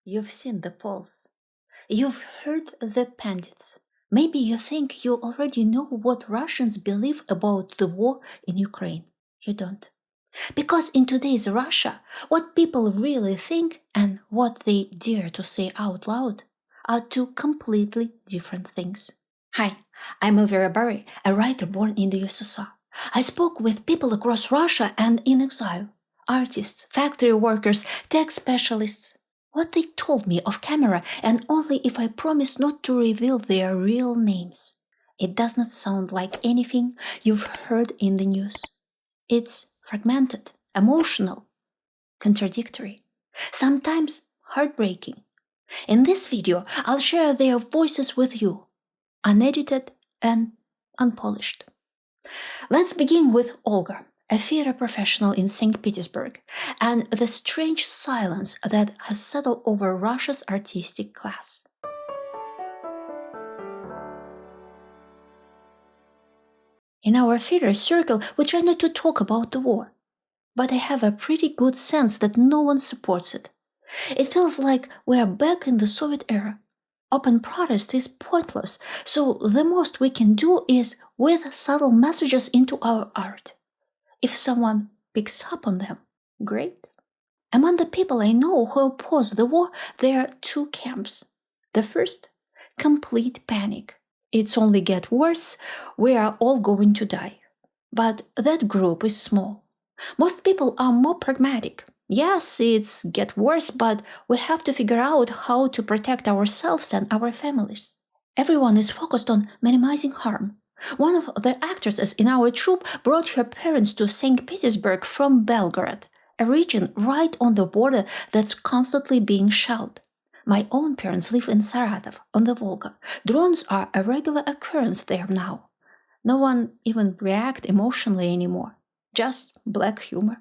You've seen the polls. You've heard the pundits. Maybe you think you already know what Russians believe about the war in Ukraine. You don't. Because in today's Russia, what people really think and what they dare to say out loud are two completely different things. Hi, I'm Elvira Bary, a writer born in the USSR. I spoke with people across Russia and in exile, artists, factory workers, tech specialists. What they told me off camera, and only if I promise not to reveal their real names. It does not sound like anything you've heard in the news. It's fragmented, emotional, contradictory, sometimes heartbreaking. In this video, I'll share their voices with you, unedited and unpolished. Let's begin with Olga, a theater professional in St. Petersburg, and the strange silence that has settled over Russia's artistic class. In our theater circle, we try not to talk about the war, but I have a pretty good sense that no one supports it. It feels like we are back in the Soviet era. Open protest is pointless, so the most we can do is with subtle messages into our art. If someone picks up on them, great. Among the people I know who oppose the war, there are two camps. The first, complete panic. It's only get worse, we are all going to die. But that group is small. Most people are more pragmatic. Yes, it's get worse, but we have to figure out how to protect ourselves and our families. Everyone is focused on minimizing harm. One of the actresses in our troupe brought her parents to St. Petersburg from Belgorod, a region right on the border that's constantly being shelled. My own parents live in Saratov, on the Volga. Drones are a regular occurrence there now. No one even reacts emotionally anymore, just black humor.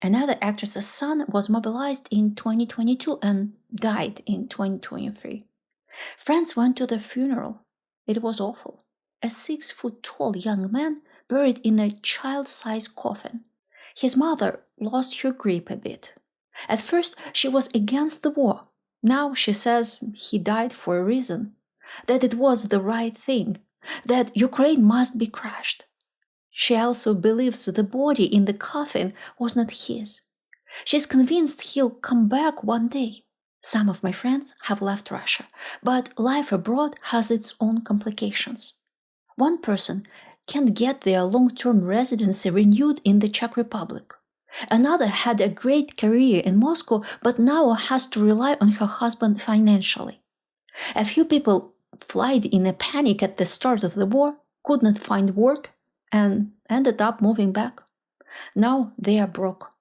Another actress's son was mobilized in 2022 and died in 2023. Friends went to the funeral. It was awful. A 6-foot-tall young man buried in a child-sized coffin. His mother lost her grip a bit. At first, she was against the war. Now she says he died for a reason, that it was the right thing, that Ukraine must be crushed. She also believes the body in the coffin was not his. She's convinced he'll come back one day. Some of my friends have left Russia, but life abroad has its own complications. One person can't get their long-term residency renewed in the Czech Republic. Another had a great career in Moscow, but now has to rely on her husband financially. A few people fled in a panic at the start of the war, could not find work, and ended up moving back. Now they are broke.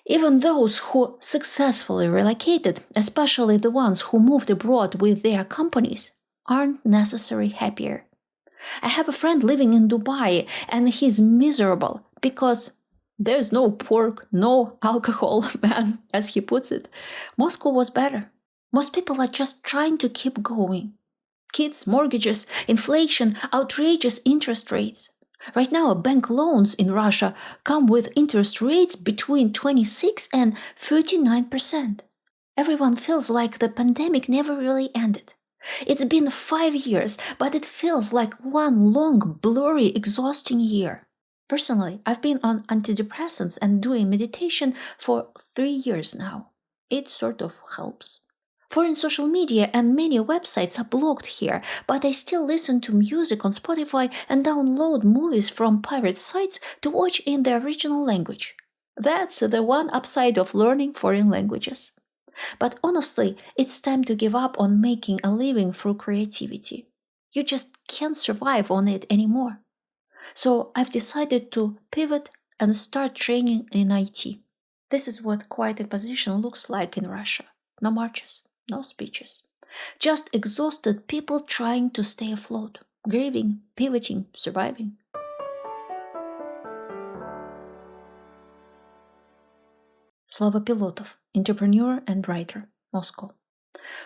Even those who successfully relocated, especially the ones who moved abroad with their companies, aren't necessarily happier. I have a friend living in Dubai, and he's miserable because there's no pork, no alcohol, man, as he puts it. Moscow was better. Most people are just trying to keep going. Kids, mortgages, inflation, outrageous interest rates. Right now, bank loans in Russia come with interest rates between 26 and 39%. Everyone feels like the pandemic never really ended. It's been 5 years, but it feels like one long, blurry, exhausting year. Personally, I've been on antidepressants and doing meditation for 3 years now. It sort of helps. Foreign social media and many websites are blocked here, but I still listen to music on Spotify and download movies from pirate sites to watch in the original language. That's the one upside of learning foreign languages. But honestly, it's time to give up on making a living through creativity. You just can't survive on it anymore. So I've decided to pivot and start training in IT. This is what quiet position looks like in Russia. No marches. No speeches. Just exhausted people trying to stay afloat, grieving, pivoting, surviving. Slava Pilotoff, entrepreneur and writer, Moscow.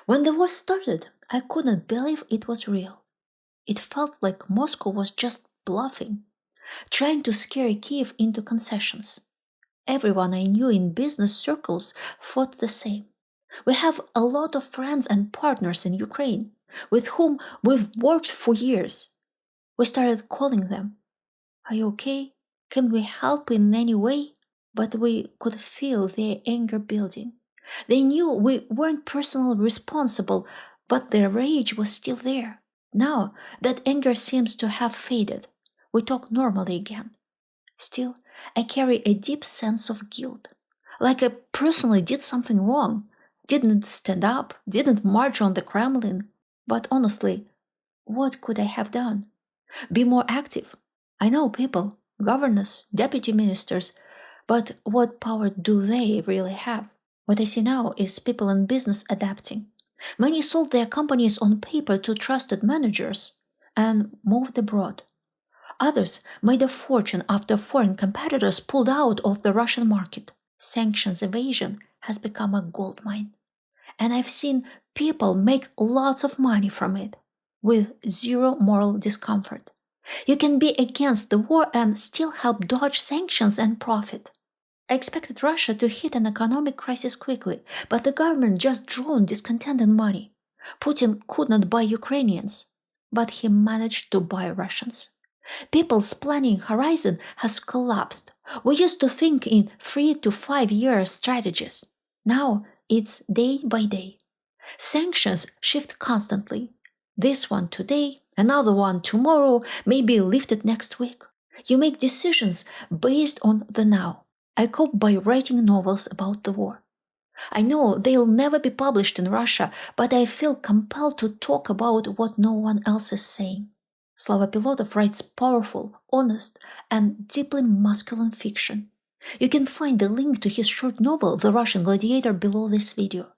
When the war started, I couldn't believe it was real. It felt like Moscow was just bluffing, trying to scare Kiev into concessions. Everyone I knew in business circles thought the same. We have a lot of friends and partners in Ukraine with whom we've worked for years. We started calling them. Are you okay? Can we help in any way? But we could feel their anger building. They knew we weren't personally responsible, but their rage was still there. Now that anger seems to have faded. We talk normally again. Still, I carry a deep sense of guilt. Like I personally did something wrong. Didn't stand up, didn't march on the Kremlin. But honestly, what could I have done? Be more active. I know people, governors, deputy ministers, but what power do they really have? What I see now is people in business adapting. Many sold their companies on paper to trusted managers and moved abroad. Others made a fortune after foreign competitors pulled out of the Russian market. Sanctions evasion has become a goldmine. And I've seen people make lots of money from it with zero moral discomfort. You can be against the war and still help dodge sanctions and profit. I expected Russia to hit an economic crisis quickly, but the government just drowned discontented money. Putin could not buy Ukrainians, but he managed to buy Russians. People's planning horizon has collapsed. We used to think in 3 to 5 year strategies. Now it's day by day. Sanctions shift constantly. This one today, another one tomorrow, may be lifted next week. You make decisions based on the now. I cope by writing novels about the war. I know they'll never be published in Russia, but I feel compelled to talk about what no one else is saying. Slava Pilotoff writes powerful, honest, and deeply masculine fiction. You can find the link to his short novel, The Russian Gladiator, below this video.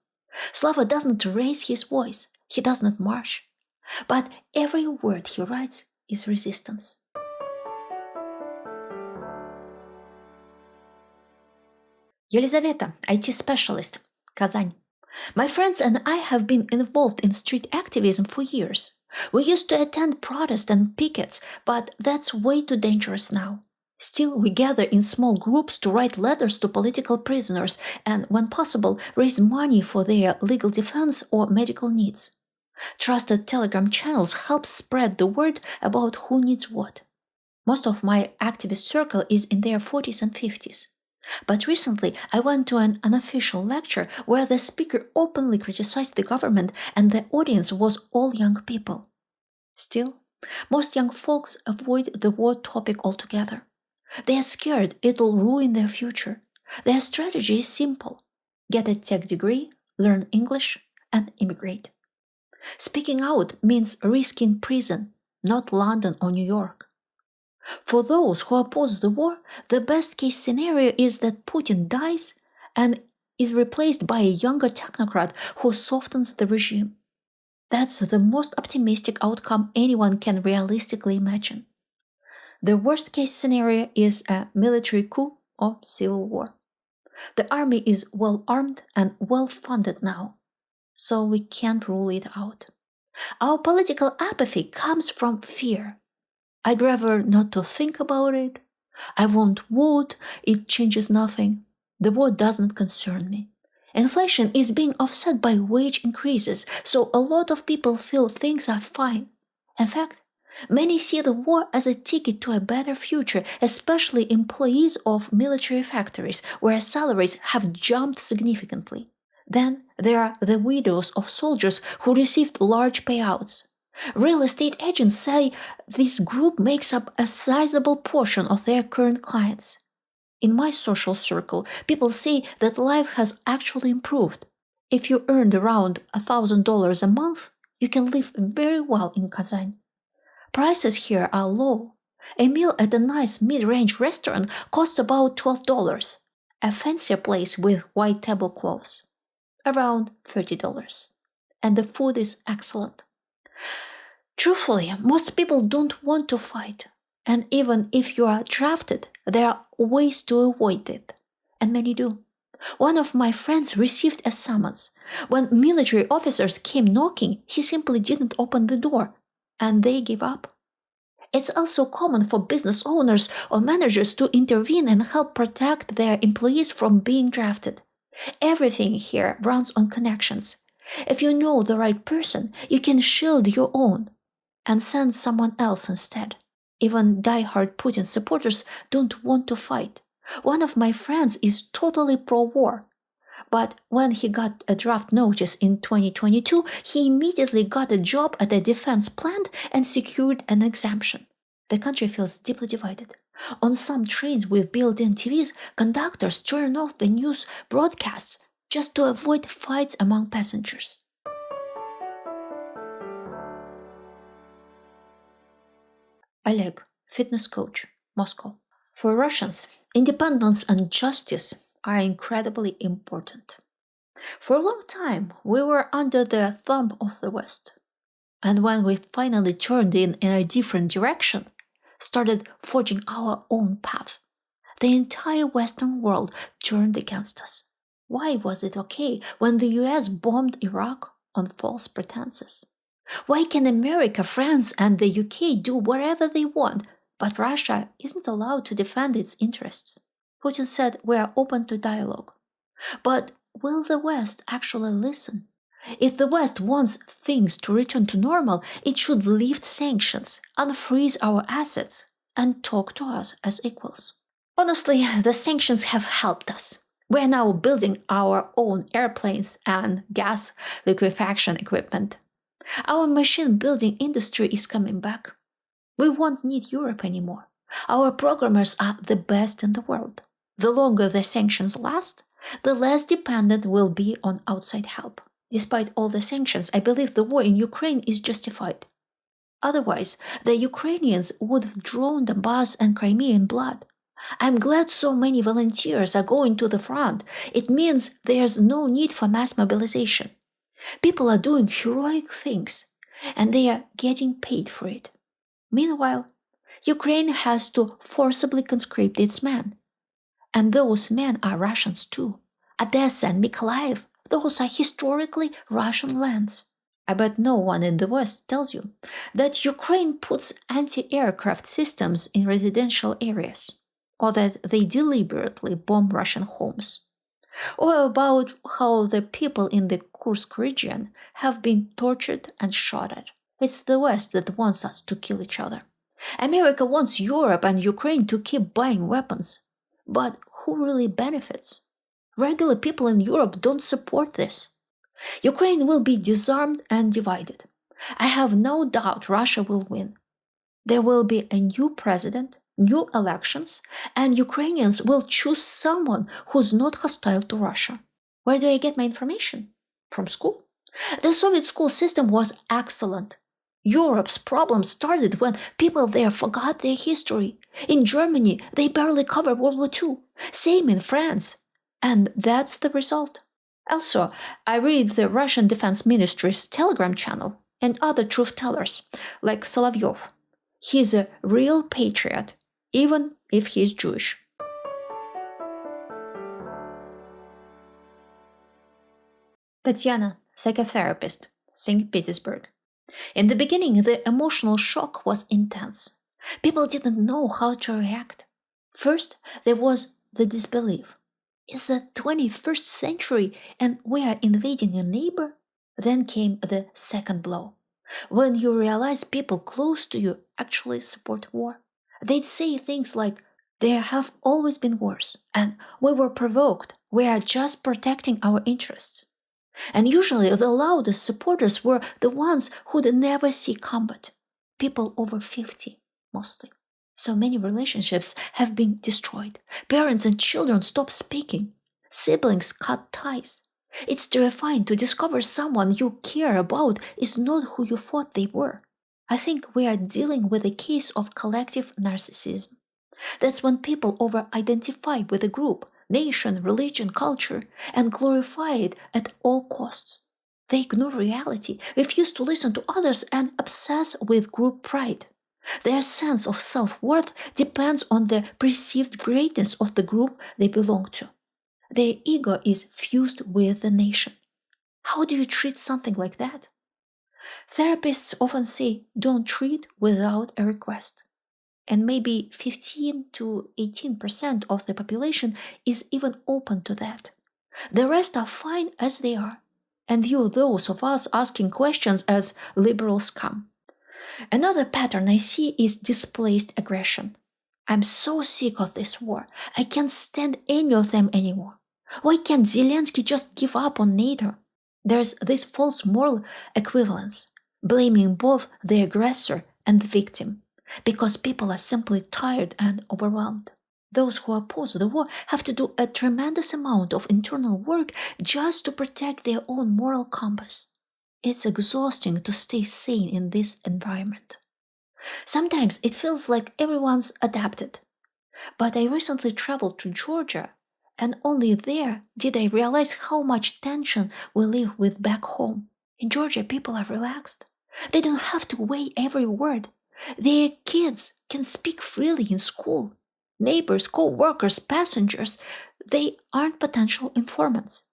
Slava doesn't raise his voice, he does not march, but every word he writes is resistance. Elizaveta, IT specialist, Kazan. My friends and I have been involved in street activism for years. We used to attend protests and pickets, but that's way too dangerous now. Still, we gather in small groups to write letters to political prisoners and, when possible, raise money for their legal defense or medical needs. Trusted Telegram channels help spread the word about who needs what. Most of my activist circle is in their 40s and 50s. But recently, I went to an unofficial lecture where the speaker openly criticized the government and the audience was all young people. Still, most young folks avoid the war topic altogether. They are scared it'll ruin their future. Their strategy is simple. Get a tech degree, learn English, and immigrate. Speaking out means risking prison, not London or New York. For those who oppose the war, the best-case scenario is that Putin dies and is replaced by a younger technocrat who softens the regime. That's the most optimistic outcome anyone can realistically imagine. The worst-case scenario is a military coup or civil war. The army is well-armed and well-funded now, so we can't rule it out. Our political apathy comes from fear. I'd rather not to think about it. I won't vote, it changes nothing. The war doesn't concern me. Inflation is being offset by wage increases, so a lot of people feel things are fine. In fact, many see the war as a ticket to a better future, especially employees of military factories, where salaries have jumped significantly. Then there are the widows of soldiers who received large payouts. Real estate agents say this group makes up a sizable portion of their current clients. In my social circle, people say that life has actually improved. If you earned around $1,000 a month, you can live very well in Kazan. Prices here are low. A meal at a nice mid-range restaurant costs about $12. A fancier place with white tablecloths, around $30. And the food is excellent. Truthfully, most people don't want to fight. And even if you are drafted, there are ways to avoid it. And many do. One of my friends received a summons. When military officers came knocking, he simply didn't open the door. And they gave up. It's also common for business owners or managers to intervene and help protect their employees from being drafted. Everything here runs on connections. If you know the right person, you can shield your own and send someone else instead. Even die-hard Putin supporters don't want to fight. One of my friends is totally pro-war, but when he got a draft notice in 2022, he immediately got a job at a defense plant and secured an exemption. The country feels deeply divided. On some trains with built-in TVs, conductors turn off the news broadcasts just to avoid fights among passengers. Oleg, fitness coach, Moscow. For Russians, independence and justice are incredibly important. For a long time, we were under the thumb of the West. And when we finally turned in a different direction, started forging our own path, the entire Western world turned against us. Why was it okay when the US bombed Iraq on false pretenses? Why can America, France, and the UK do whatever they want, but Russia isn't allowed to defend its interests? Putin said we are open to dialogue. But will the West actually listen? If the West wants things to return to normal, it should lift sanctions, unfreeze our assets, and talk to us as equals. Honestly, the sanctions have helped us. We're now building our own airplanes and gas liquefaction equipment. Our machine building industry is coming back. We won't need Europe anymore. Our programmers are the best in the world. The longer the sanctions last, the less dependent we'll be on outside help. Despite all the sanctions, I believe the war in Ukraine is justified. Otherwise, the Ukrainians would have drawn Donbass and Crimea in blood. I'm glad so many volunteers are going to the front. It means there's no need for mass mobilization. People are doing heroic things, and they are getting paid for it. Meanwhile, Ukraine has to forcibly conscript its men. And those men are Russians too. Odessa and Mykolaiv, those are historically Russian lands. I bet no one in the West tells you that Ukraine puts anti-aircraft systems in residential areas, or that they deliberately bomb Russian homes, or about how the people in the Kursk region have been tortured and shot at. It's the West that wants us to kill each other. America wants Europe and Ukraine to keep buying weapons. But who really benefits? Regular people in Europe don't support this. Ukraine will be disarmed and divided. I have no doubt Russia will win. There will be a new president, new elections, and Ukrainians will choose someone who's not hostile to Russia. Where do I get my information? From school? The Soviet school system was excellent. Europe's problem started when people there forgot their history. In Germany, they barely covered World War II. Same in France. And that's the result. Also, I read the Russian Defense Ministry's Telegram channel and other truth tellers, like Solovyov. He's a real patriot, even if he's Jewish. Tatyana, psychotherapist, St. Petersburg. In the beginning, the emotional shock was intense. People didn't know how to react. First, there was the disbelief. Is the 21st century and we are invading a neighbor? Then came the second blow. When you realize people close to you actually support war. They'd say things like, there have always been wars, and we were provoked, we are just protecting our interests. And usually the loudest supporters were the ones who'd never see combat. People over 50, mostly. So many relationships have been destroyed. Parents and children stop speaking. Siblings cut ties. It's terrifying to discover someone you care about is not who you thought they were. I think we are dealing with a case of collective narcissism. That's when people over-identify with a group, nation, religion, culture, and glorify it at all costs. They ignore reality, refuse to listen to others, and obsess with group pride. Their sense of self-worth depends on the perceived greatness of the group they belong to. Their ego is fused with the nation. How do you treat something like that? Therapists often say, don't treat without a request. And maybe 15 to 18% of the population is even open to that. The rest are fine as they are, and view those of us asking questions as liberal scum. Another pattern I see is displaced aggression. I'm so sick of this war. I can't stand any of them anymore. Why can't Zelensky just give up on NATO? There's this false moral equivalence, blaming both the aggressor and the victim, because people are simply tired and overwhelmed. Those who oppose the war have to do a tremendous amount of internal work just to protect their own moral compass. It's exhausting to stay sane in this environment. Sometimes it feels like everyone's adapted. But I recently traveled to Georgia, and only there did I realize how much tension we live with back home. In Georgia, people are relaxed. They don't have to weigh every word. Their kids can speak freely in school. Neighbors, co-workers, passengers, they aren't potential informants.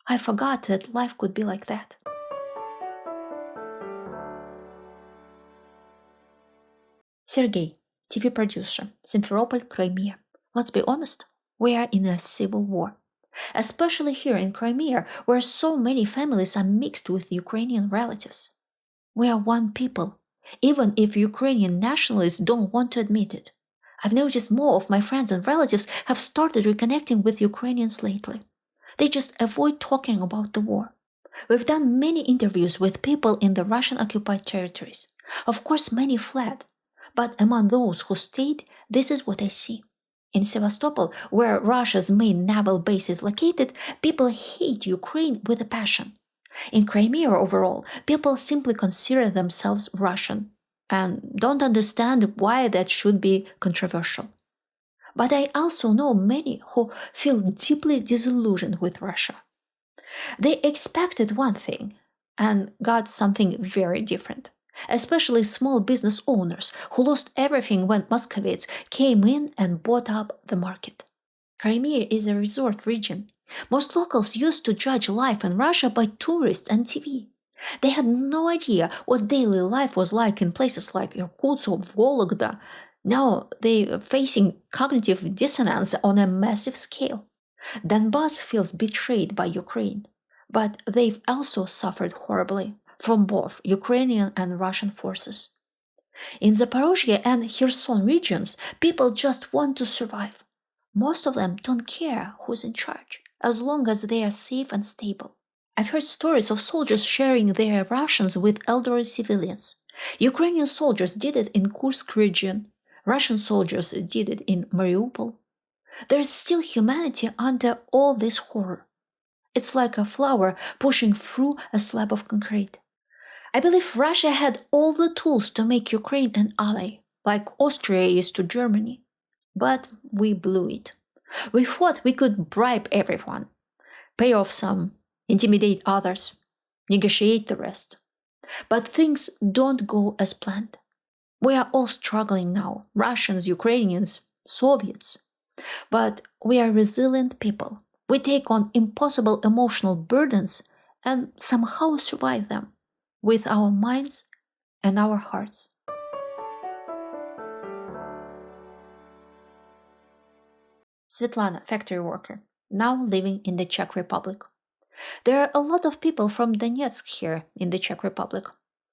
I forgot that life could be like that. Sergey, TV producer, Simferopol, Crimea. Let's be honest, we are in a civil war. Especially here in Crimea, where so many families are mixed with Ukrainian relatives. We are one people, even if Ukrainian nationalists don't want to admit it. I've noticed more of my friends and relatives have started reconnecting with Ukrainians lately. They just avoid talking about the war. We've done many interviews with people in the Russian-occupied territories. Of course, many fled. But among those who stayed, this is what I see. In Sevastopol, where Russia's main naval base is located, people hate Ukraine with a passion. In Crimea overall, people simply consider themselves Russian and don't understand why that should be controversial. But I also know many who feel deeply disillusioned with Russia. They expected one thing and got something very different. Especially small business owners who lost everything when Muscovites came in and bought up the market. Crimea is a resort region. Most locals used to judge life in Russia by tourists and TV. They had no idea what daily life was like in places like Irkutsk or Vologda. Now they're facing cognitive dissonance on a massive scale. Donbass feels betrayed by Ukraine, but they've also suffered horribly from both Ukrainian and Russian forces. In Zaporozhye and Kherson regions, people just want to survive. Most of them don't care who's in charge, as long as they are safe and stable. I've heard stories of soldiers sharing their rations with elderly civilians. Ukrainian soldiers did it in Kursk region. Russian soldiers did it in Mariupol. There is still humanity under all this horror. It's like a flower pushing through a slab of concrete. I believe Russia had all the tools to make Ukraine an ally, like Austria is to Germany. But we blew it. We thought we could bribe everyone, pay off some, intimidate others, negotiate the rest. But things don't go as planned. We are all struggling now, Russians, Ukrainians, Soviets. But we are resilient people. We take on impossible emotional burdens and somehow survive them with our minds and our hearts. Svetlana, factory worker, now living in the Czech Republic. There are a lot of people from Donetsk here in the Czech Republic,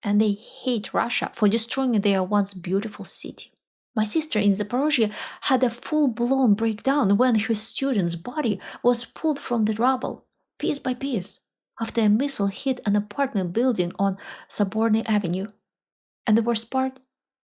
and they hate Russia for destroying their once beautiful city. My sister in Zaporozhye had a full-blown breakdown when her student's body was pulled from the rubble, piece by piece, after a missile hit an apartment building on Soborny Avenue. And the worst part?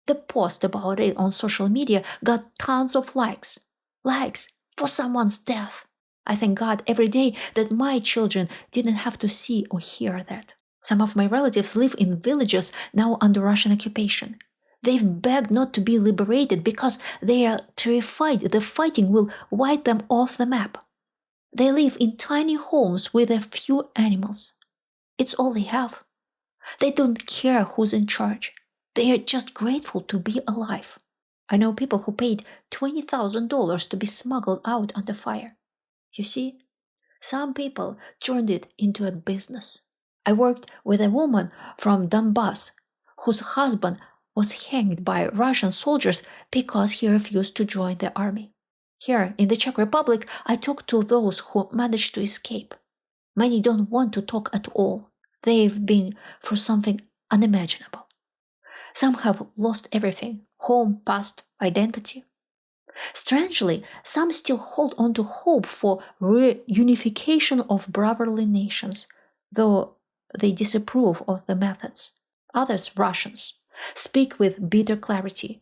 The post about it on social media got tons of likes. Likes for someone's death. I thank God every day that my children didn't have to see or hear that. Some of my relatives live in villages now under Russian occupation. They've begged not to be liberated because they are terrified the fighting will wipe them off the map. They live in tiny homes with a few animals. It's all they have. They don't care who's in charge. They are just grateful to be alive. I know people who paid $20,000 to be smuggled out under fire. You see, some people turned it into a business. I worked with a woman from Donbass whose husband was hanged by Russian soldiers because he refused to join the army. Here in the Czech Republic, I talk to those who managed to escape. Many don't want to talk at all. They've been through something unimaginable. Some have lost everything: home, past, identity. Strangely, some still hold on to hope for reunification of brotherly nations, though they disapprove of the methods. Others, Russians, speak with bitter clarity.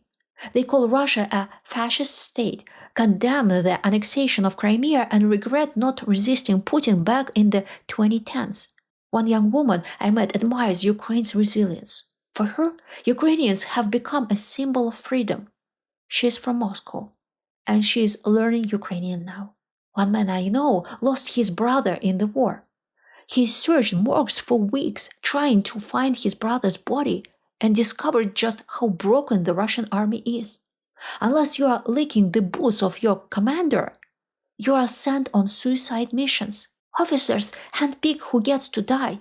They call Russia a fascist state, condemn the annexation of Crimea, and regret not resisting Putin back in the 2010s. One young woman I met admires Ukraine's resilience. For her, Ukrainians have become a symbol of freedom. She is from Moscow, and she is learning Ukrainian now. One man I know lost his brother in the war. He searched morgues for weeks trying to find his brother's body and discovered just how broken the Russian army is. Unless you are licking the boots of your commander, you are sent on suicide missions. Officers handpick who gets to die.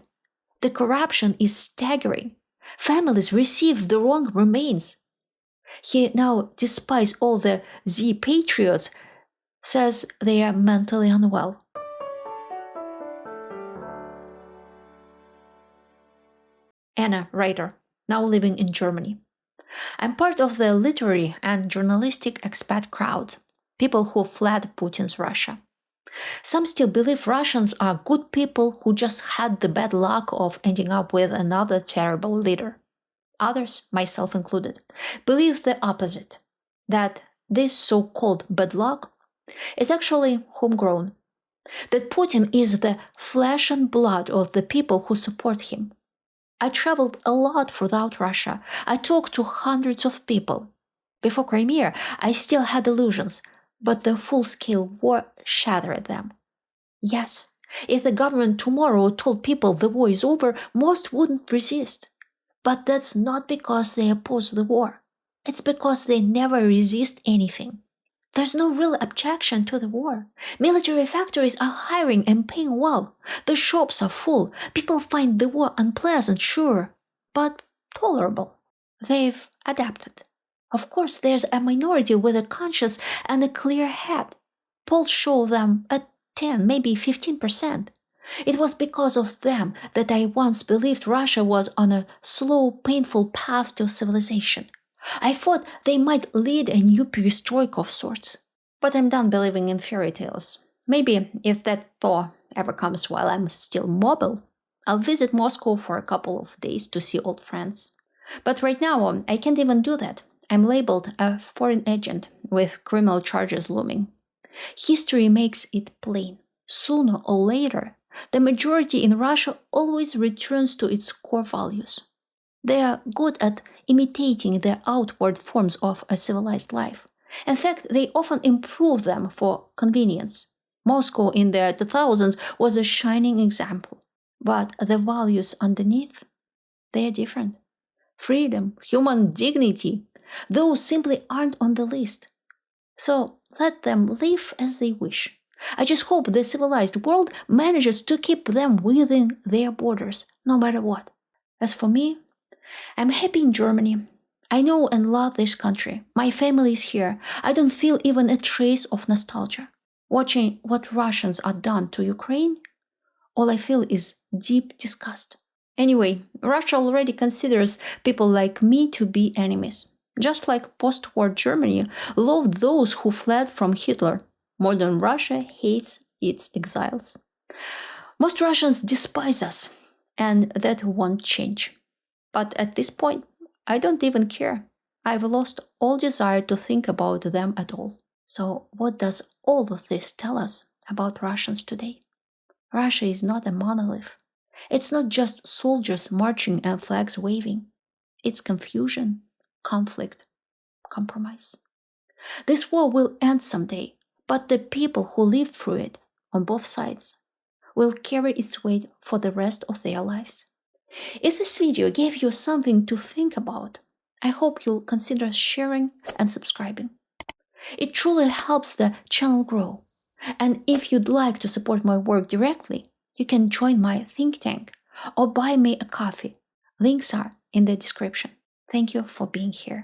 The corruption is staggering. Families receive the wrong remains. He now despises all the Patriots, says they are mentally unwell. Anna, writer, now living in Germany. I'm part of the literary and journalistic expat crowd, people who fled Putin's Russia. Some still believe Russians are good people who just had the bad luck of ending up with another terrible leader. Others, myself included, believe the opposite, that this so-called bad luck is actually homegrown, that Putin is the flesh and blood of the people who support him. I traveled a lot throughout Russia. I talked to hundreds of people. Before Crimea, I still had illusions, but the full-scale war shattered them. Yes, if the government tomorrow told people the war is over, most wouldn't resist. But that's not because they oppose the war. It's because they never resist anything. There's no real objection to the war. Military factories are hiring and paying well. The shops are full. People find the war unpleasant, sure, but tolerable. They've adapted. Of course, there's a minority with a conscience and a clear head. Polls show them at 10, maybe 15%. It was because of them that I once believed Russia was on a slow, painful path to civilization. I thought they might lead a new perestroika of sorts. But I'm done believing in fairy tales. Maybe if that thaw ever comes while I'm still mobile, I'll visit Moscow for a couple of days to see old friends. But right now, I can't even do that. I'm labeled a foreign agent with criminal charges looming. History makes it plain. Sooner or later, the majority in Russia always returns to its core values. They are good at imitating the outward forms of a civilized life. In fact, they often improve them for convenience. Moscow in the 2000s was a shining example. But the values underneath, they are different. Freedom, human dignity, those simply aren't on the list. So let them live as they wish. I just hope the civilized world manages to keep them within their borders, no matter what. As for me, I'm happy in Germany. I know and love this country. My family is here. I don't feel even a trace of nostalgia. Watching what Russians are done to Ukraine, all I feel is deep disgust. Anyway, Russia already considers people like me to be enemies. Just like post-war Germany loved those who fled from Hitler, modern Russia hates its exiles. Most Russians despise us, and that won't change. But at this point, I don't even care. I've lost all desire to think about them at all. So what does all of this tell us about Russians today? Russia is not a monolith. It's not just soldiers marching and flags waving. It's confusion, conflict, compromise. This war will end someday, but the people who lived through it, on both sides, will carry its weight for the rest of their lives. If this video gave you something to think about, I hope you'll consider sharing and subscribing. It truly helps the channel grow. And if you'd like to support my work directly, you can join my think tank or buy me a coffee. Links are in the description. Thank you for being here.